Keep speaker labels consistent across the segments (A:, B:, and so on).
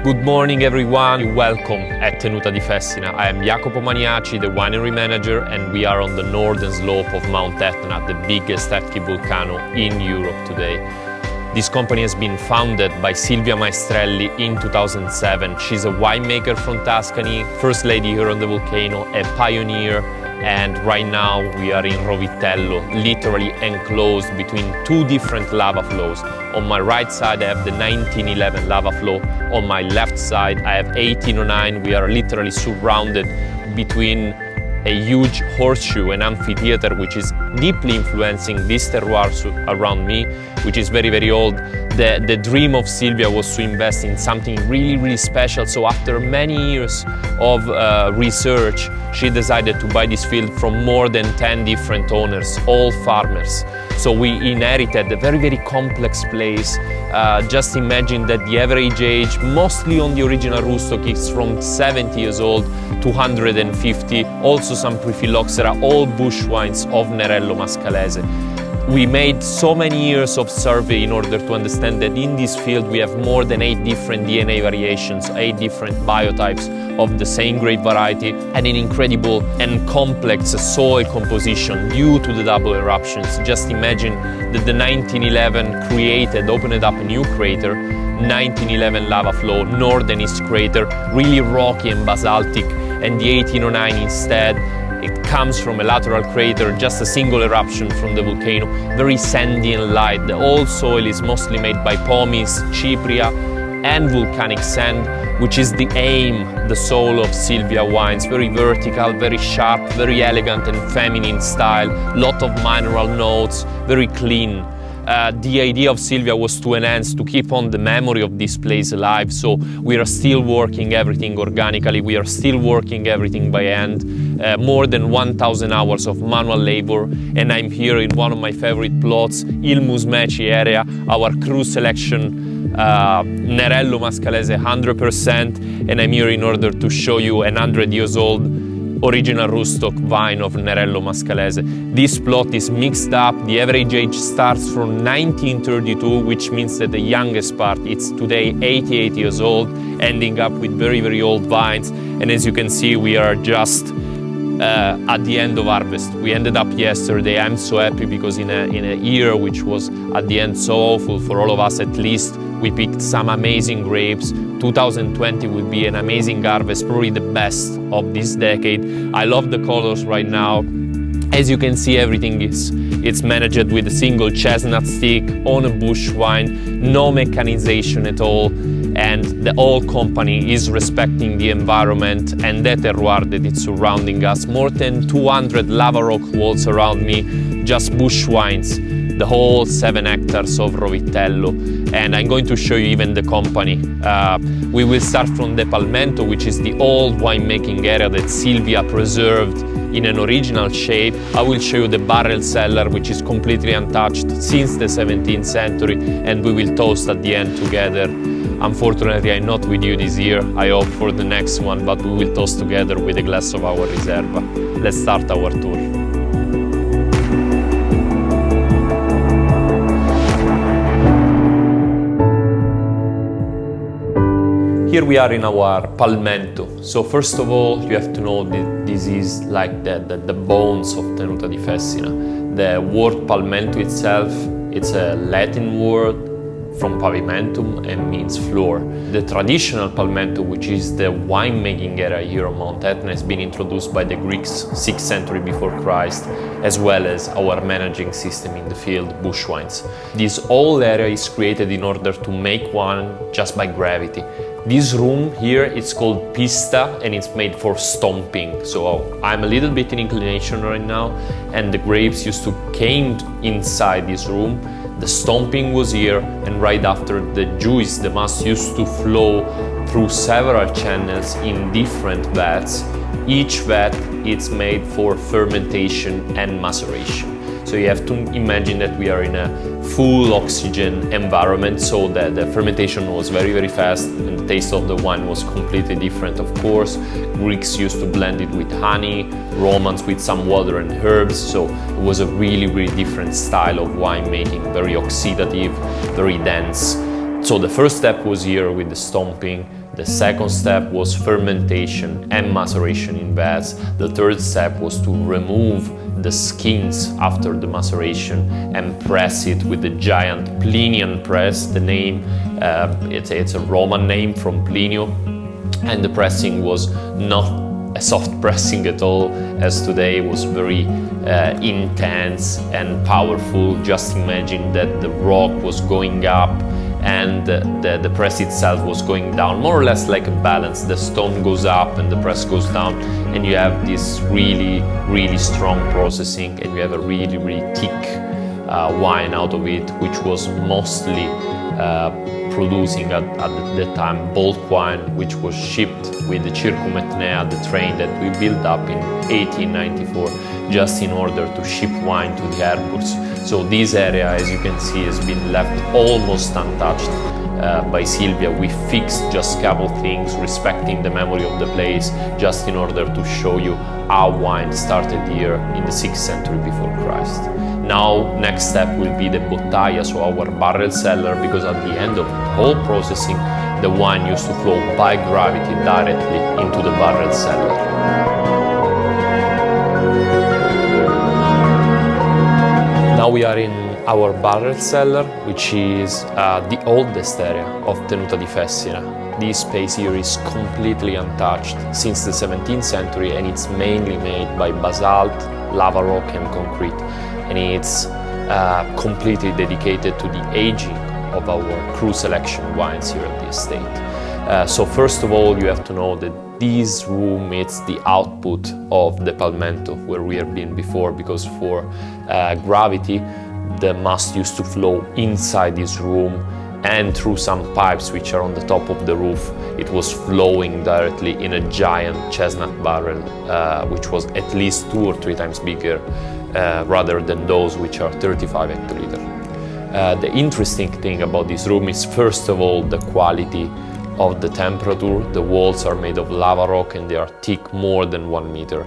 A: Good morning everyone, welcome at Tenuta di Fessina. I am Jacopo Maniaci, the winery manager, and we are on the northern slope of Mount Etna, the biggest active volcano in Europe today. This company has been founded by Silvia Maestrelli in 2007. She's a winemaker from Tuscany, first lady here on the volcano, a pioneer, and right now we are in Rovittello, literally enclosed between two different lava flows. On my right side I have the 1911 lava flow, on my left side I have 1809. We are literally surrounded between a huge horseshoe, an amphitheater which is deeply influencing this terroir around me, which is very, very old. The dream of Silvia was to invest in something really, really special. So after many years of research, she decided to buy this field from more than 10 different owners, all farmers. So we inherited a very, very complex place. Just imagine that the average age, mostly on the original rootstock, is from 70 years old to 150. Also some Pre-phylloxera, all bush wines of Nerello Mascalese. We made so many years of survey in order to understand that in this field we have more than 8 different DNA variations, 8 different biotypes of the same grape variety, and an incredible and complex soil composition due to the double eruptions. Just imagine that the 1911 opened up a new crater, 1911 lava flow, northeast crater, really rocky and basaltic, and the 1809 instead, it comes from a lateral crater, just a single eruption from the volcano, very sandy and light. The whole soil is mostly made by pomace, cypria, and volcanic sand, which is the aim, the soul of Silvia wines. Very vertical, very sharp, very elegant and feminine style, lot of mineral notes, very clean. The idea of Silvia was to enhance, to keep on the memory of this place alive. So we are still working everything organically, we are still working everything by hand. More than 1,000 hours of manual labor, and I'm here in one of my favorite plots, Il Musmeci area, our cru selection Nerello Mascalese 100%, and I'm here in order to show you 100 years old original rootstock vine of Nerello Mascalese. This plot is mixed up. The average age starts from 1932, which means that the youngest part, it's today 88 years old, ending up with very, very old vines. And as you can see, we are just at the end of harvest. We ended up yesterday. I'm so happy because in a year which was at the end so awful for all of us, at least we picked some amazing grapes. 2020 will be an amazing harvest, probably the best of this decade. I love the colors right now. As you can see, everything it's managed with a single chestnut stick on a bush wine, no mechanization at all, and the whole company is respecting the environment and the terroir that is surrounding us. More than 200 lava rock walls around me, just bush wines, the whole 7 hectares of Rovittello. And I'm going to show you even the company. We will start from the Palmento, which is the old winemaking area that Silvia preserved in an original shape. I will show you the barrel cellar, which is completely untouched since the 17th century, and we will toast at the end together. Unfortunately, I'm not with you this year. I hope for the next one, but we will toast together with a glass of our Riserva. Let's start our tour. Here we are in our Palmento. So first of all, you have to know that this is like the bones of Tenuta di Fessina. The word Palmento itself, it's a Latin word from pavimentum and means floor. The traditional Palmento, which is the winemaking area here on Mount Etna, has been introduced by the Greeks 6th century before Christ, as well as our managing system in the field, bush wines. This whole area is created in order to make wine just by gravity. This room here, it's called pista, and it's made for stomping. So I'm a little bit in inclination right now, and the grapes used to came inside this room. The stomping was here, and right after the juice, the must used to flow through several channels in different vats. Each vat is made for fermentation and maceration. So you have to imagine that we are in a full oxygen environment, so that the fermentation was very, very fast, and the taste of the wine was completely different, of course. Greeks used to blend it with honey, Romans with some water and herbs, so it was a really, really different style of winemaking, very oxidative, very dense. So the first step was here with the stomping. The second step was fermentation and maceration in vats. The third step was to remove the skins after the maceration and press it with the giant Plinian press. The name, it's a Roman name from Plinio, and the pressing was not a soft pressing at all, as today. It was very intense and powerful. Just imagine that the rock was going up and the press itself was going down, more or less like a balance. The stone goes up and the press goes down, and you have this really strong processing, and you have a really thick wine out of it, which was mostly producing at that time bulk wine, which was shipped with the Circum Etnea, the train that we built up in 1894, just in order to ship wine to the airports. So this area, as you can see, has been left almost untouched by Silvia. We fixed just a couple things, respecting the memory of the place, just in order to show you how wine started here in the 6th century before Christ. Now, next step will be the bottaia, so our barrel cellar, because at the end of the whole processing, the wine used to flow by gravity directly into the barrel cellar. Now we are in our barrel cellar, which is the oldest area of Tenuta di Fessina. This space here is completely untouched since the 17th century, and it's mainly made by basalt, lava rock and concrete. And it's completely dedicated to the aging of our cru selection wines here at the estate. So first of all, you have to know that this room is the output of the palmento, where we have been before, because for gravity, the must used to flow inside this room, and through some pipes which are on the top of the roof, it was flowing directly in a giant chestnut barrel, which was at least 2 or 3 times bigger rather than those which are 35 hectoliter. The interesting thing about this room is, first of all, the quality of the temperature. The walls are made of lava rock and they are thick, more than 1 meter.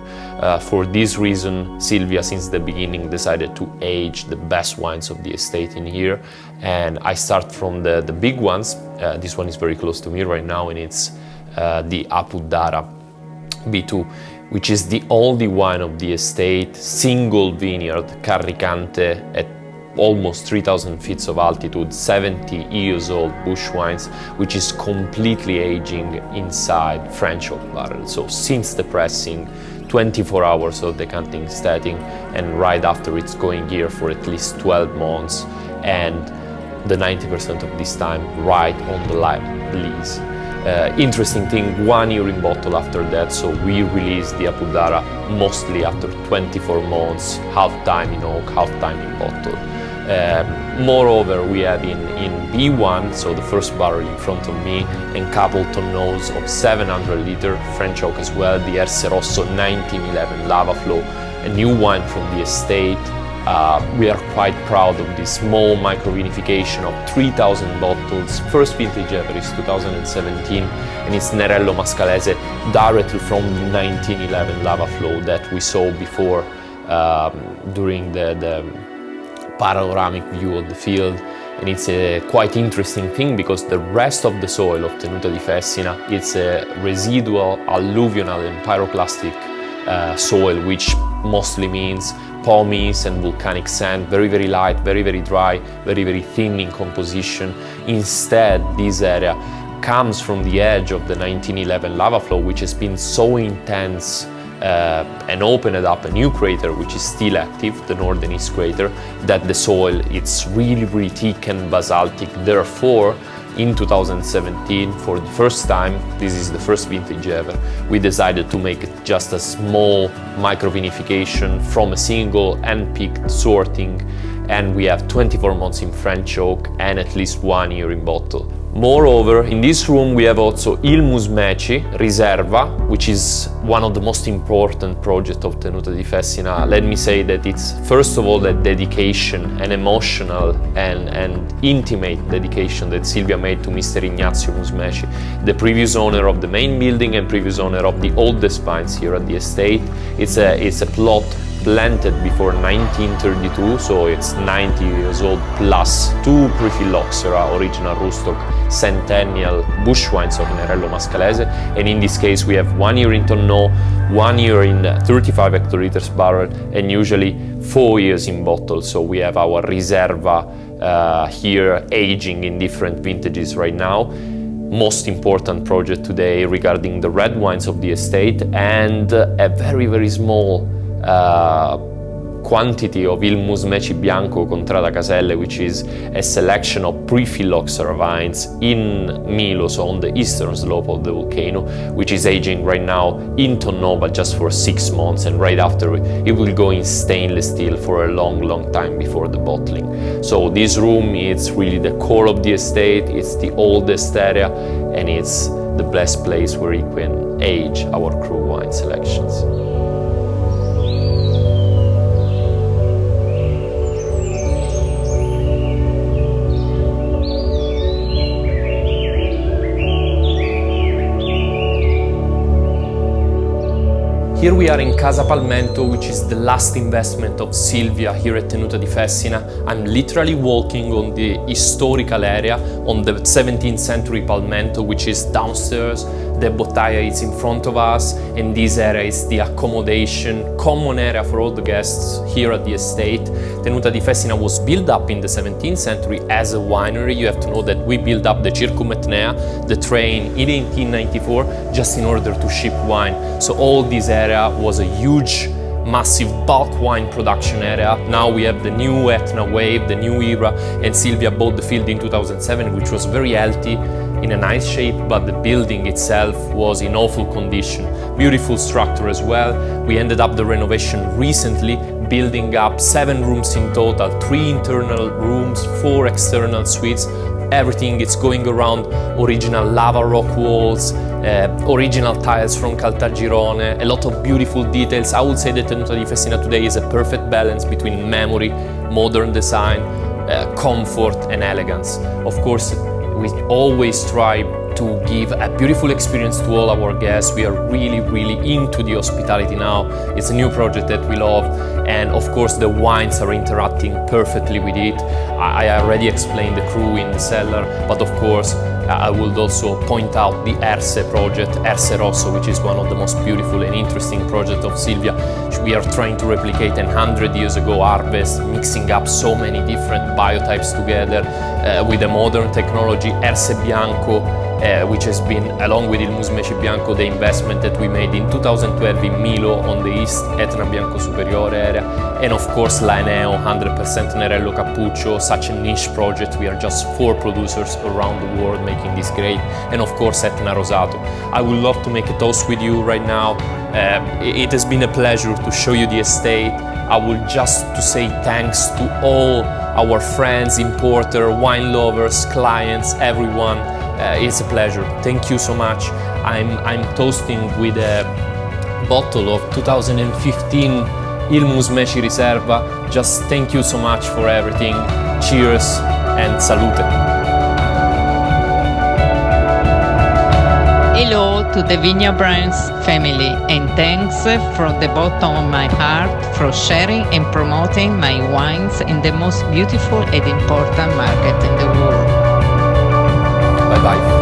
A: For this reason, Silvia, since the beginning, decided to age the best wines of the estate in here. And I start from the big ones. This one is very close to me right now, and it's the Apuddara B2, which is the only wine of the estate, single vineyard, Carricante, at almost 3,000 feet of altitude, 70 years old bush wines, which is completely aging inside French oak barrels. So since the pressing, 24 hours of decanting, staging, and right after it's going here for at least 12 months, and the 90% of this time right on the live lees. Interesting thing, 1 year in bottle after that, so we released the Apuddara mostly after 24 months, half time in oak, half time in bottle. Moreover, we have in B1, so the first barrel in front of me, and couple tonneaus of 700 liter French oak as well, the Erce Rosso 1911 Lava Flow, a new wine from the estate. We are quite proud of this small microvinification of 3,000 bottles. First vintage ever is 2017, and it's Nerello Mascalese, directly from the 1911 Lava Flow that we saw before during the panoramic view of the field. And it's a quite interesting thing, because the rest of the soil of Tenuta di Fessina, it's a residual alluvional and pyroclastic soil, which mostly means pumice and volcanic sand, very light, very dry, very thin in composition. Instead, this area comes from the edge of the 1911 lava flow, which has been so intense and opened up a new crater, which is still active, the northeast crater, that the soil, it's really thick and basaltic. Therefore, in 2017, for the first time, this is the first vintage ever, we decided to make it just a small microvinification from a single hand-picked sorting, and we have 24 months in French oak and at least 1 year in bottle. Moreover, in this room we have also Il Musmeci Riserva, which is one of the most important projects of Tenuta di Fessina. Let me say that it's first of all a dedication, an emotional and intimate dedication that Silvia made to Mr. Ignazio Musmeci, the previous owner of the main building and previous owner of the oldest vines here at the estate. It's a plot planted before 1932, so it's 90 years old, plus 2 pre-phylloxera original rootstock centennial bush wines of Nerello Mascalese, and in this case we have 1 year in tonneau, 1 year in 35 hectoliters barrel, and usually 4 years in bottle. So we have our Riserva here aging in different vintages right now. Most important project today regarding the red wines of the estate, and a very small quantity of Il Musmeci Bianco Contrada Caselle, which is a selection of pre-phylloxera vines in Milo, so on the eastern slope of the volcano, which is aging right now in tonneau, but just for 6 months, and right after it will go in stainless steel for a long time before the bottling. So this room is really the core of the estate, it's the oldest area, and it's the best place where you can age our cru wine selections. Here we are in Casa Palmento, which is the last investment of Silvia here at Tenuta di Fessina. I'm literally walking on the historical area, on the 17th century Palmento, which is downstairs. The Bottaia is in front of us, and this area is the accommodation, common area for all the guests here at the estate. Tenuta di Fessina was built up in the 17th century as a winery. You have to know that we built up the Circum Etnea, the train, in 1894, just in order to ship wine. So all this area was a huge, massive bulk wine production area. Now we have the new Etna wave, the new era, and Silvia bought the field in 2007, which was very healthy, in a nice shape, but the building itself was in awful condition. Beautiful structure as well. We ended up the renovation recently, building up 7 rooms in total, 3 internal rooms, 4 external suites. Everything is going around original lava rock walls, original tiles from Caltagirone, a lot of beautiful details. I would say that Tenuta di Fessina today is a perfect balance between memory, modern design, comfort and elegance. Of course, we always try to give a beautiful experience to all our guests. We are really into the hospitality now. It's a new project that we love, and of course the wines are interacting perfectly with it. I already explained the crew in the cellar, but of course I would also point out the Erse project, Erse Rosso, which is one of the most beautiful and interesting projects of Silvia. We are trying to replicate a 100 years ago harvest, mixing up so many different biotypes together with a modern technology. Erse Bianco, which has been, along with Il Musmeci Bianco, the investment that we made in 2012 in Milo on the East Etna Bianco Superiore area, and of course Laeneo, 100% Nerello Cappuccio, such a niche project. We are just 4 producers around the world making this great, and of course Etna Rosato. I would love to make a toast with you right now. It has been a pleasure to show you the estate. I would just to say thanks to all our friends, importer, wine lovers, clients, everyone. It's a pleasure. Thank you so much. I'm toasting with a bottle of 2015 Il Musmeci Riserva. Just thank you so much for everything. Cheers and salute.
B: Hello to the Vineyard Brands family, and thanks from the bottom of my heart for sharing and promoting my wines in the most beautiful and important market in the world.
A: Bye bye.